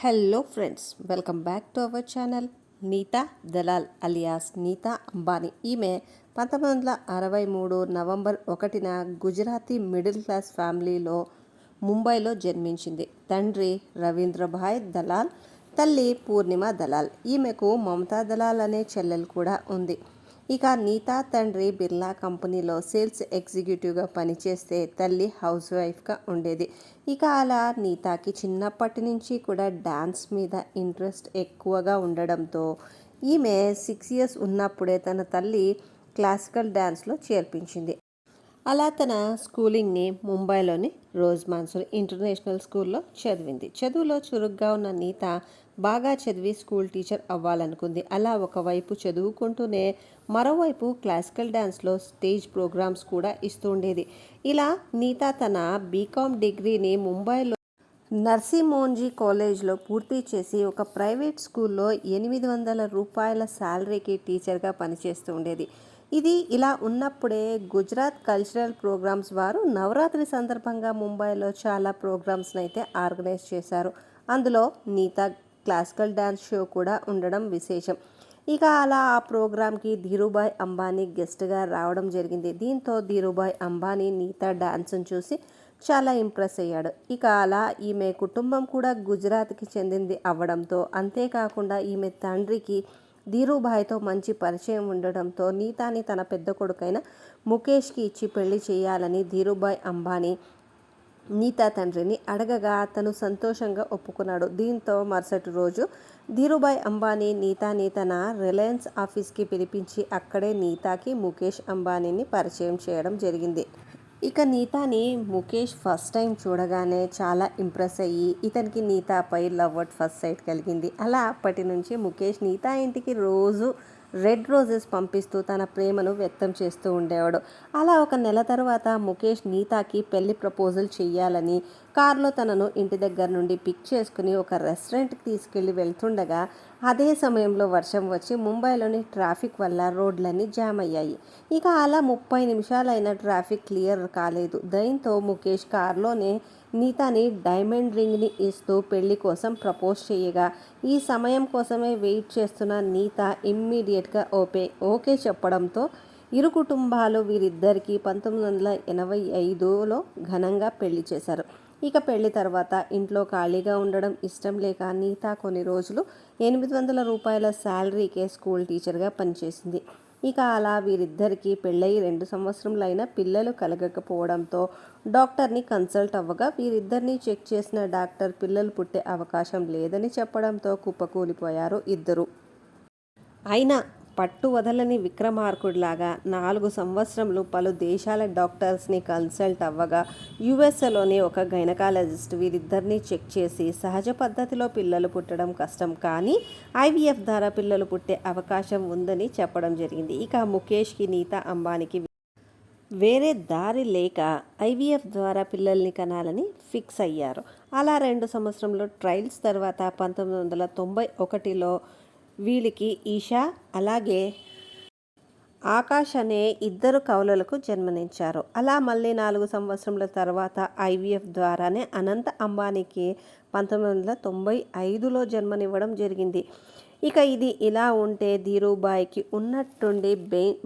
Hello friends, welcome back to our channel. Nita Dalal alias Nita Ambani. ఈమె 1963 November 1న Gujarati middle class ఫ్యామిలీలో ముంబైలో జన్మించింది. తండ్రి రవీంద్రభాయ్ దలాల్, తల్లి పూర్ణిమ దలాల్. ఈమెకు మమతా దలాల్ అనే చెల్లెలు కూడా ఉంది. ఇక నీతా తండ్రి బిర్లా కంపెనీలో సేల్స్ ఎగ్జిక్యూటివ్గా పనిచేస్తే తల్లి హౌస్ వైఫ్గా ఉండేది. ఇక అలా నీతాకి చిన్నప్పటి నుంచి కూడా డ్యాన్స్ మీద ఇంట్రెస్ట్ ఎక్కువగా ఉండడంతో ఈమె 6 years ఉన్నప్పుడే తన తల్లి క్లాసికల్ డ్యాన్స్లో చేర్పించింది. అలా తన స్కూలింగ్ని ముంబైలోని రోజ్ మాన్సూన్ ఇంటర్నేషనల్ స్కూల్లో చదివింది. చదువులో చురుగ్గా ఉన్న నీత బాగా చదివి స్కూల్ టీచర్ అవ్వాలనుకుంది. అలా ఒకవైపు చదువుకుంటూనే మరోవైపు క్లాసికల్ డ్యాన్స్లో స్టేజ్ ప్రోగ్రామ్స్ కూడా ఇస్తూ ఉండేది. ఇలా నీత తన బీకామ్ డిగ్రీని ముంబైలో నర్సీమోన్జీ కాలేజ్లో పూర్తి చేసి ఒక ప్రైవేట్ స్కూల్లో 800 రూపాయల శాలరీకి టీచర్గా పనిచేస్తూ ఉండేది. ఇది ఇలా ఉన్నప్పుడే గుజరాత్ కల్చరల్ ప్రోగ్రామ్స్ వారు నవరాత్రి సందర్భంగా ముంబైలో చాలా ప్రోగ్రామ్స్ని అయితే ఆర్గనైజ్ చేశారు. అందులో నీతా క్లాసికల్ డ్యాన్స్ షో కూడా ఉండడం విశేషం. ఇక అలా ఆ ప్రోగ్రామ్కి ధీరుభాయ్ అంబానీ గెస్ట్గా రావడం జరిగింది. దీంతో ధీరుభాయ్ అంబానీ నీతా డ్యాన్స్ను చూసి చాలా ఇంప్రెస్ అయ్యాడు. ఇక అలా ఈమె కుటుంబం కూడా గుజరాత్కి చెందింది అవ్వడంతో, అంతేకాకుండా ఈమె తండ్రికి ధీరుభాయ్తో మంచి పరిచయం ఉండడంతో నీతాని తన పెద్ద కొడుకైన ముఖేష్కి ఇచ్చి పెళ్లి చేయాలని ధీరుభాయ్ అంబానీ నీతా తండ్రిని అడగగా అతను సంతోషంగా ఒప్పుకున్నాడు. దీంతో మరుసటి రోజు ధీరుభాయ్ అంబానీ నీతాని తన రిలయన్స్ ఆఫీస్కి పిలిపించి అక్కడే నీతాకి ముఖేష్ అంబానీని పరిచయం చేయడం జరిగింది. ఇక నీతాని ముఖేష్ ఫస్ట్ టైం చూడగానే చాలా ఇంప్రెస్ అయ్యి ఇతనికి నీతాపై లవ్ అట్ ఫస్ట్ సైట్ కలిగింది. అలా అప్పటి నుంచి ముఖేష్ నీతా ఇంటికి రోజు రెడ్ రోజెస్ పంపిస్తూ తన ప్రేమను వ్యక్తం చేస్తూ ఉండేవాడు. అలా ఒక నెల తర్వాత ముఖేష్ నీతాకి పెళ్లి ప్రపోజల్ చెయ్యాలని కారులో తనను ఇంటి దగ్గర నుండి పిక్ చేసుకుని ఒక రెస్టారెంట్కి తీసుకెళ్లి వెళ్తుండగా అదే సమయంలో వర్షం వచ్చి ముంబైలోని ట్రాఫిక్ వల్ల రోడ్లన్నీ జామ్ అయ్యాయి. ఇక అలా 30 నిమిషాలైన ట్రాఫిక్ క్లియర్ కాలేదు. దీంతో ముఖేష్ కారులోనే నీతాని డైమండ్ రింగ్ని ఇస్తూ పెళ్లి కోసం ప్రపోజ్ చేయగా ఈ సమయం కోసమే వెయిట్ చేస్తున్న నీత ఇమ్మీడియట్గా ఓకే చెప్పడంతో ఇరు కుటుంబాలు వీరిద్దరికీ 1985లో ఘనంగా పెళ్లి చేశారు. ఇక పెళ్లి తర్వాత ఇంట్లో ఖాళీగా ఉండడం ఇష్టం లేక నీత కొన్ని రోజులు 800 రూపాయల శాలరీకే స్కూల్ టీచర్గా పనిచేసింది. ఇక అలా వీరిద్దరికీ పెళ్ళయి 2 సంవత్సరములైన పిల్లలు కలగకపోవడంతో డాక్టర్ని కన్సల్ట్ అవ్వగా వీరిద్దరిని చెక్ చేసిన డాక్టర్ పిల్లలు పుట్టే అవకాశం లేదని చెప్పడంతో కుప్పకూలిపోయారు ఇద్దరు. అయినా పట్టు వదలని విక్రమార్కుడిలాగా 4 సంవత్సరములు పలు దేశాల డాక్టర్స్ని కన్సల్ట్ అవ్వగా యుఎస్ఏలోని ఒక గైనకాలజిస్ట్ వీరిద్దరిని చెక్ చేసి సహజ పద్ధతిలో పిల్లలు పుట్టడం కష్టం, కానీ ఐవీఎఫ్ ద్వారా పిల్లలు పుట్టే అవకాశం ఉందని చెప్పడం జరిగింది. ఇక ముఖేష్కి నీతా అంబానీకి వేరే దారి లేక ఐవీఎఫ్ ద్వారా పిల్లల్ని కనాలని ఫిక్స్ అయ్యారు. అలా 2 సంవత్సరంలో ట్రయల్స్ తర్వాత 1991లో వీళ్ళకి ఈషా అలాగే ఆకాష్ అనే ఇద్దరు కవలలకు జన్మనిచ్చారు. అలా మళ్ళీ 4 సంవత్సరముల తర్వాత ఐవీఎఫ్ ద్వారానే అనంత అంబానీకి 1995లో జన్మనివ్వడం జరిగింది. ఇక ఇది ఇలా ఉంటే ధీరుభాయ్కి ఉన్నట్టుండి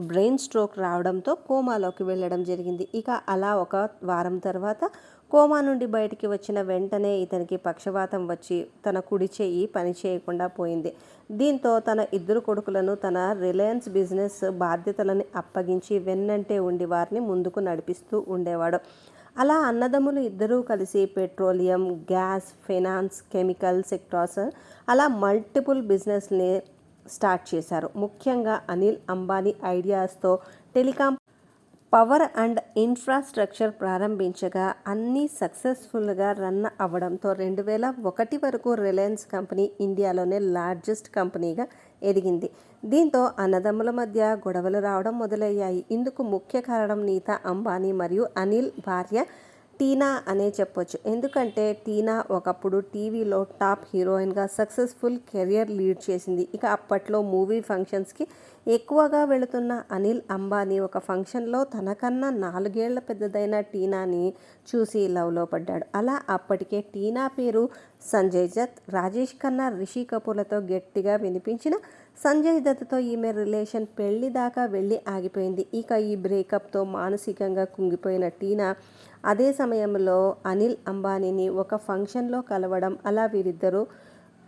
బ్రెయిన్ స్ట్రోక్ రావడంతో కోమాలోకి వెళ్ళడం జరిగింది. ఇక అలా ఒక వారం తర్వాత కోమా నుండి బయటికి వచ్చిన వెంటనే ఇతనికి పక్షవాతం వచ్చి తన కుడి చెయ్యి పని చేయకుండా పోయింది. దీంతో తన 2 కొడుకులను తన రిలయన్స్ బిజినెస్ బాధ్యతలను అప్పగించి వెన్నంటే ఉండి వారిని ముందుకు నడిపిస్తూ ఉండేవాడు. అలా అన్నదమ్ములు ఇద్దరూ కలిసి petroleum, gas, finance, chemical sectors అలా మల్టిపుల్ బిజినెస్ని స్టార్ట్ చేశారు. ముఖ్యంగా అనిల్ అంబానీ ఐడియాస్తో టెలికాం, పవర్ అండ్ ఇన్ఫ్రాస్ట్రక్చర్ ప్రారంభించగా అన్నీ సక్సెస్ఫుల్గా రన్ అవ్వడంతో 2001 వరకు రిలయన్స్ కంపెనీ ఇండియాలోనే లార్జెస్ట్ కంపెనీగా ఎదిగింది. దీంతో అన్నదమ్ముల మధ్య గొడవలు రావడం మొదలయ్యాయి. ఇందుకు ముఖ్య కారణం నీతా అంబానీ మరియు అనిల్ భార్య టీనా అనే చెప్పొచ్చు. ఎందుకంటే టీనా ఒకప్పుడు టీవీలో టాప్ హీరోయిన్గా సక్సెస్ఫుల్ కెరియర్ లీడ్ చేసింది. ఇక అప్పట్లో మూవీ ఫంక్షన్స్కి ఎక్కువగా వెళుతున్న అనిల్ అంబానీ ఒక ఫంక్షన్లో తనకన్నా 4 ఏళ్ల పెద్దదైన టీనాని చూసి లవ్లో పడ్డాడు. అలా అప్పటికే టీనా పేరు సంజయ్ దత్, రాజేష్ ఖన్నా, రిషి కపూర్లతో గట్టిగా వినిపించిన సంజయ్ దత్తో ఈమె రిలేషన్ పెళ్లి దాకా వెళ్ళి ఆగిపోయింది. ఇక ఈ బ్రేకప్తో మానసికంగా కుంగిపోయిన టీనా అదే సమయంలో అనిల్ అంబానీని ఒక ఫంక్షన్లో కలవడం, అలా వీరిద్దరూ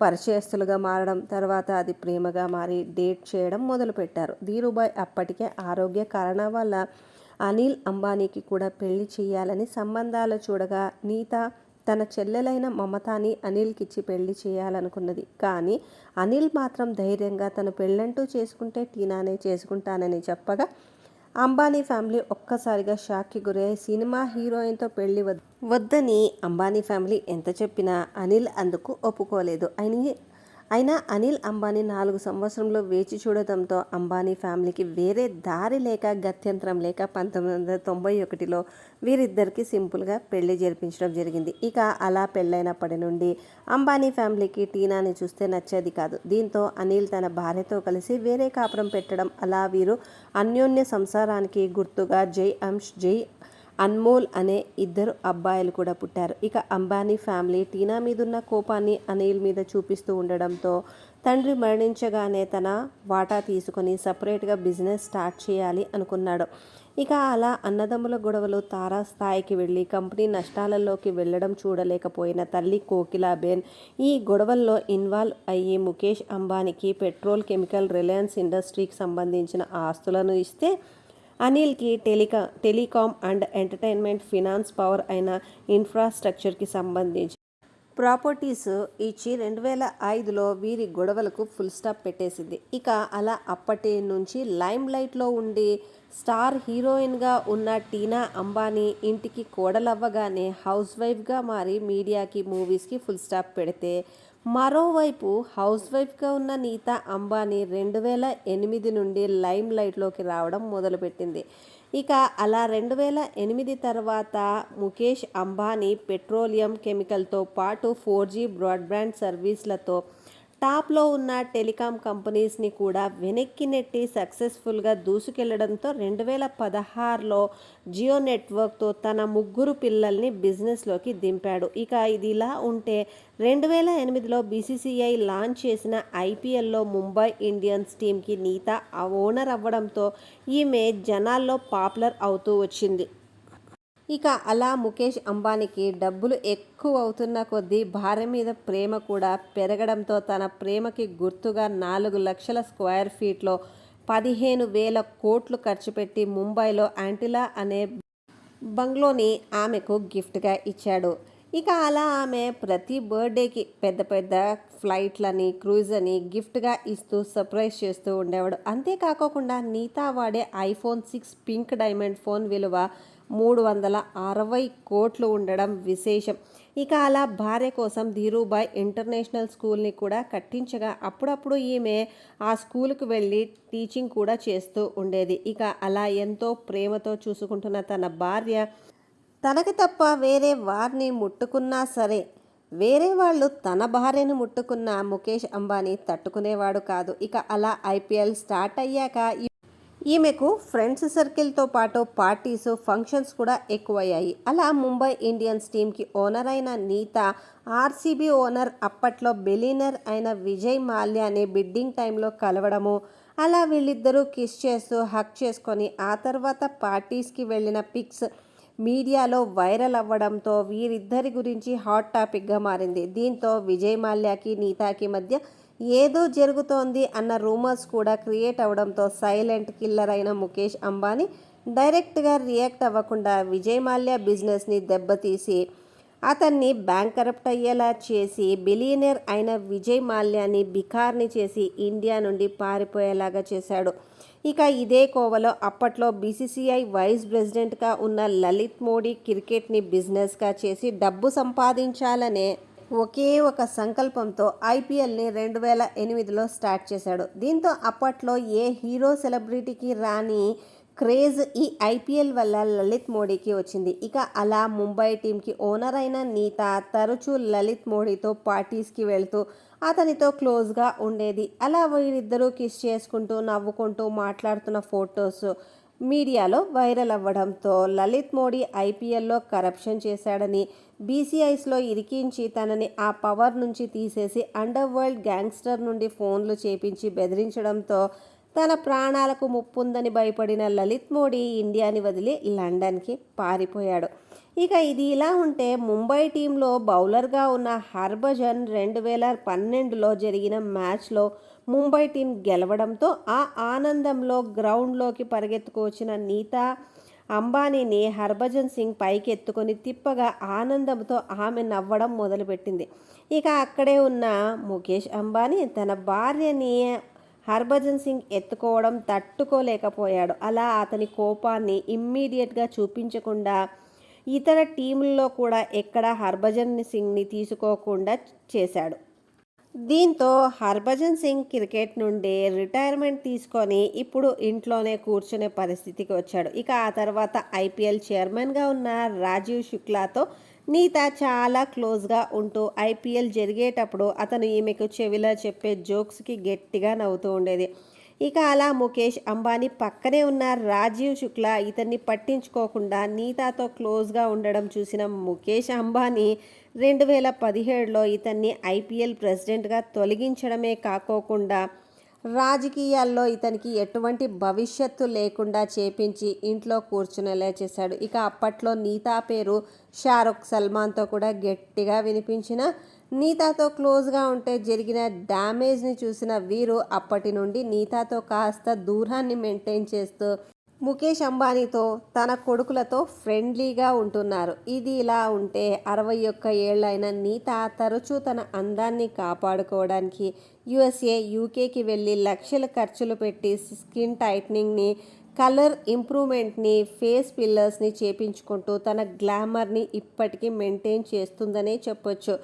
పరిచయస్తులుగా మారడం, తర్వాత అది ప్రేమగా మారి డేట్ చేయడం మొదలుపెట్టారు. ధీరుభాయ్ అప్పటికే ఆరోగ్య కారణాల వల్ల అనిల్ అంబానీకి కూడా పెళ్లి చేయాలని సంబంధాలు చూడగా నీతా తన చెల్లెలైన మమతాని అనిల్కిచ్చి పెళ్లి చేయాలనుకున్నది. కానీ అనిల్ మాత్రం ధైర్యంగా తను పెళ్ళంటూ చేసుకుంటే టీనానే చేసుకుంటానని చెప్పగా అంబానీ ఫ్యామిలీ ఒక్కసారిగా షాక్కి గురై సినిమా హీరోయిన్తో పెళ్లి వద్దని అంబానీ ఫ్యామిలీ ఎంత చెప్పినా అనిల్ అందుకు ఒప్పుకోలేదు. అయినా అనిల్ అంబానీ 4 సంవత్సరంలో వేచి చూడటంతో అంబానీ ఫ్యామిలీకి వేరే దారి లేక గత్యంతరం లేక 1991లో వీరిద్దరికి సింపుల్గా పెళ్లి జరిపించడం జరిగింది. ఇక అలా పెళ్ళైనప్పటి నుండి అంబానీ ఫ్యామిలీకి టీనాని చూస్తే నచ్చేది కాదు. దీంతో అనిల్ తన భార్యతో కలిసి వేరే కాపురం పెట్టడం, అలా వీరు అన్యోన్య సంసారానికి గుర్తుగా జై అంష్, జై అన్మోల్ అనే 2 అబ్బాయిలు కూడా పుట్టారు. ఇక అంబానీ ఫ్యామిలీ టీనా మీదున్న కోపాన్ని అనిల్ మీద చూపిస్తూ ఉండడంతో తండ్రి మరణించగానే తన వాటా తీసుకొని సపరేట్గా బిజినెస్ స్టార్ట్ చేయాలి అనుకున్నాడు. ఇక అలా అన్నదమ్ముల గొడవలు తారాస్థాయికి వెళ్ళి కంపెనీ నష్టాలలోకి వెళ్ళడం చూడలేకపోయిన తల్లి కోకిలాబేన్ ఈ గొడవల్లో ఇన్వాల్వ్ అయ్యి ముఖేష్ అంబానీకి పెట్రోల్ కెమికల్ రిలయన్స్ ఇండస్ట్రీకి సంబంధించిన ఆస్తులను ఇస్తే అనిల్కి telecom and entertainment, finance, power అయిన ఇన్ఫ్రాస్ట్రక్చర్కి సంబంధించి ప్రాపర్టీస్ ఇచ్చి 2005లో వీరి గొడవలకు ఫుల్ స్టాప్ పెట్టేసింది. ఇక అలా అప్పటి నుంచి లైమ్ లైట్లో ఉండి స్టార్ హీరోయిన్గా ఉన్న టీనా అంబానీ ఇంటికి కోడలవ్వగానే హౌస్ వైఫ్గా మారి మీడియాకి, మూవీస్కి ఫుల్ స్టాప్ పెడితే, మరోవైపు హౌస్ వైఫ్గా ఉన్న నీతా అంబానీ 2008 నుండి లైమ్ లైట్లోకి రావడం మొదలుపెట్టింది. ఇక అలా 2008 తర్వాత ముఖేష్ అంబానీ పెట్రోలియం, కెమికల్తో పాటు 4G బ్రాడ్బ్యాండ్ సర్వీస్లతో టాప్లో ఉన్న టెలికాం కంపెనీస్ని కూడా వెనక్కి నెట్టి సక్సెస్ఫుల్గా దూసుకెళ్లడంతో 2016లో జియో నెట్వర్క్తో తన 3 పిల్లల్ని బిజినెస్లోకి దింపాడు. ఇక ఇది ఇలా ఉంటే 2008లో బీసీసీఐ లాంచ్ చేసిన ఐపీఎల్లో ముంబై ఇండియన్స్ టీంకి నీతా ఓనర్ అవ్వడంతో ఈమె జనాల్లో పాపులర్ అవుతూ వచ్చింది. ఇక అలా ముఖేష్ అంబానీకి డబ్బులు ఎక్కువ అవుతున్న కొద్దీ భార్య మీద ప్రేమ కూడా పెరగడంతో తన ప్రేమకి గుర్తుగా 4 లక్షల స్క్వేర్ ఫీట్లో 15,000 కోట్లు ఖర్చు పెట్టి ముంబైలో యాంటిలా అనే బంగ్లోని ఆమెకు గిఫ్ట్గా ఇచ్చాడు. ఇక అలా ఆమె ప్రతి బర్త్డేకి పెద్ద పెద్ద ఫ్లైట్లని, క్రూజ్ అని గిఫ్ట్గా ఇస్తూ సర్ప్రైజ్ చేస్తూ ఉండేవాడు. అంతేకాకుండా నీతా వాడే ఐఫోన్ 6 పింక్ డైమండ్ ఫోన్ విలువ 360 కోట్లు ఉండడం విశేషం. ఇక అలా భార్య కోసం ధీరుభాయ్ ఇంటర్నేషనల్ స్కూల్ని కూడా కట్టించగా అప్పుడప్పుడు ఈమె ఆ స్కూల్కి వెళ్ళి టీచింగ్ కూడా చేస్తూ ఉండేది. ఇక అలా ఎంతో ప్రేమతో చూసుకుంటున్న తన భార్య తనకి తప్ప వేరే వారిని ముట్టుకున్నా సరే, వేరే వాళ్ళు తన భార్యను ముట్టుకున్న ముఖేష్ అంబానీ తట్టుకునేవాడు కాదు. ఇక అలా ఐపీఎల్ స్టార్ట్ అయ్యాక ఈమెకు ఫ్రెండ్స్ సర్కిల్తో పాటు పార్టీస్, ఫంక్షన్స్ కూడా ఎక్కువయ్యాయి. అలా ముంబై ఇండియన్స్ టీంకి ఓనర్ అయిన నీతా ఆర్సీబీ ఓనర్ అప్పట్లో బిలియనర్ అయిన విజయ్ మాల్యాని బిడ్డింగ్ టైంలో కలవడము, అలా వీళ్ళిద్దరూ కిస్ చేస్తూ హక్ చేసుకొని ఆ తర్వాత పార్టీస్కి వెళ్ళిన పిక్స్ మీడియాలో వైరల్ అవ్వడంతో వీరిద్దరి గురించి హాట్ టాపిక్గా మారింది. దీంతో విజయ్ మాల్యాకి నీతాకి మధ్య ఏదో జరుగుతోంది అన్న రూమర్స్ కూడా క్రియేట్ అవడంతో సైలెంట్ కిల్లర్ అయిన ముఖేష్ అంబానీ డైరెక్ట్గా రియాక్ట్ అవ్వకుండా విజయ్ మాల్యా బిజినెస్ని దెబ్బతీసి అతన్ని బ్యాంకరప్ట్ అయ్యేలా చేసి బిలియనర్ అయిన విజయ్ మాల్యాని బికార్ని చేసి ఇండియా నుండి పారిపోయేలాగా చేశాడు. ఇక ఇదే కోవలో అప్పట్లో బీసీసీఐ వైస్ ప్రెసిడెంట్గా ఉన్న లలిత్ మోడీ క్రికెట్ని బిజినెస్గా చేసి డబ్బు సంపాదించాలనే ఒకే ఒక సంకల్పంతో ఐపీఎల్ని 2008లో స్టార్ట్ చేశాడు. దీంతో అప్పట్లో ఏ హీరో సెలబ్రిటీకి రాని క్రేజ్ ఈ ఐపీఎల్ వల్ల లలిత్ మోడీకి వచ్చింది. ఇక అలా ముంబై టీంకి ఓనర్ అయిన నీతా తరచూ లలిత్ మోడీతో పార్టీస్కి వెళ్తూ అతనితో క్లోజ్గా ఉండేది. అలా వీరిద్దరూ కిస్ చేసుకుంటూ నవ్వుకుంటూ మాట్లాడుతున్న ఫొటోస్ మీడియాలో వైరల్ అవ్వడంతో లలిత్ మోడీ ఐపీఎల్లో కరప్షన్ చేశాడని, బీసీఐస్లో ఇరికించి తనని ఆ పవర్ నుంచి తీసేసి అండర్ వరల్డ్ గ్యాంగ్స్టర్ నుండి ఫోన్లు చేపించి బెదిరించడంతో తన ప్రాణాలకు ముప్పుందని భయపడిన లలిత్ మోడీ ఇండియాని వదిలి లండన్కి పారిపోయాడు. ఇక ఇది ఇలా ఉంటే ముంబై టీంలో బౌలర్గా ఉన్న హర్భజన్ 2012లో జరిగిన మ్యాచ్లో ముంబై టీం గెలవడంతో ఆ ఆనందంలో గ్రౌండ్లోకి పరిగెత్తుకొచ్చిన నీతా అంబానీని హర్భజన్ సింగ్ పైకి ఎత్తుకొని తిప్పగా ఆనందంతో ఆమె నవ్వడం మొదలుపెట్టింది. ఇక అక్కడే ఉన్న ముఖేష్ అంబానీ తన భార్యని హర్భజన్ సింగ్ ఎత్తుకోవడం తట్టుకోలేకపోయాడు. అలా అతని కోపాన్ని ఇమ్మీడియట్గా చూపించకుండా ఇతర టీముల్లో కూడా ఎక్కడా హర్భజన్ సింగ్ని తీసుకోకుండా చేశాడు. దీంతో హర్భజన్ సింగ్ క్రికెట్ నుండి రిటైర్మెంట్ తీసుకొని ఇప్పుడు ఇంట్లోనే కూర్చునే పరిస్థితికి వచ్చాడు. ఇక ఆ తర్వాత ఐపీఎల్ చైర్మన్గా ఉన్న రాజీవ్ శుక్లాతో నీతా చాలా క్లోజ్గా ఉంటూ ఐపీఎల్ జరిగేటప్పుడు అతను ఈమెకు చెవిలో చెప్పే జోక్స్కి గట్టిగా నవ్వుతూ ఉండేది. ఇక అలా ముఖేష్ అంబానీ పక్కనే ఉన్న రాజీవ్ శుక్లా ఇతన్ని పట్టించుకోకుండా నీతాతో క్లోజ్గా ఉండడం చూసిన ముఖేష్ అంబానీ 2017లో ఇతన్ని ఐపీఎల్ ప్రెసిడెంట్గా తొలగించడమే కాకోకుండా రాజకీయాల్లో ఇతనికి ఎటువంటి భవిష్యత్తు లేకుండా చేపించి ఇంట్లో కూర్చునేలా చేశాడు. ఇక అప్పట్లో నీతా పేరు షారుఖ్, సల్మాన్తో కూడా గట్టిగా వినిపించిన నీతాతో క్లోజ్గా ఉంటే జరిగిన డ్యామేజ్ని చూసిన వీరు అప్పటి నుండి నీతాతో కాస్త దూరాన్ని మెయింటైన్ చేస్తూ ముఖేష్ అంబానీతో తన కొడుకులతో ఫ్రెండ్లీగా ఉంటున్నారు. ఇది ఇలా ఉంటే 61 ఏళ్ళైన నీతా తరచూ తన అందాన్ని కాపాడుకోవడానికి యుఎస్ఏ, యూకేకి వెళ్ళి లక్షలు ఖర్చులు పెట్టి స్కిన్ టైట్నింగ్ని, కలర్ ఇంప్రూవ్మెంట్ని, ఫేస్ ఫిల్లర్స్ని చేపించుకుంటూ తన గ్లామర్ని ఇప్పటికీ మెయింటైన్ చేస్తుందనే చెప్పొచ్చు.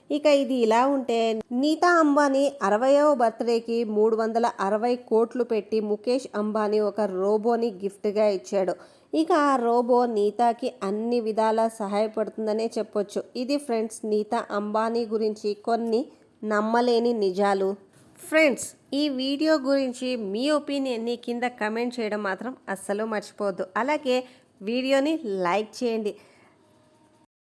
ఇక ఇది ఇలా ఉంటే నీతా అంబానీ 60వ బర్త్డేకి 360 కోట్లు పెట్టి ముఖేష్ అంబానీ ఒక రోబోని గిఫ్ట్గా ఇచ్చాడు. ఇక ఆ రోబో నీతాకి అన్ని విధాలా సహాయపడుతుందనే చెప్పొచ్చు. ఇది ఫ్రెండ్స్ నీతా అంబానీ గురించి కొన్ని నమ్మలేని నిజాలు. ఫ్రెండ్స్, ఈ వీడియో గురించి మీ ఒపీనియన్ని కింద కమెంట్ చేయడం మాత్రం అస్సలు మర్చిపోవద్దు. అలాగే వీడియోని లైక్ చేయండి.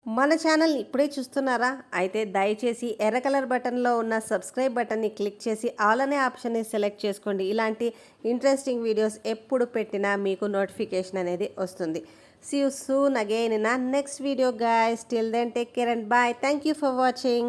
మన ఛానల్ ఇప్పుడే చూస్తున్నారా? అయితే దయచేసి ఎర్ర కలర్ బటన్లో ఉన్న సబ్స్క్రైబ్ బటన్ని క్లిక్ చేసి ఆల్ అనే ఆప్షన్ని సెలెక్ట్ చేసుకోండి. ఇలాంటి ఇంట్రెస్టింగ్ వీడియోస్ ఎప్పుడు పెట్టినా మీకు నోటిఫికేషన్ అనేది వస్తుంది. See you soon again in our next video guys. Till then take care and bye. Thank you for watching.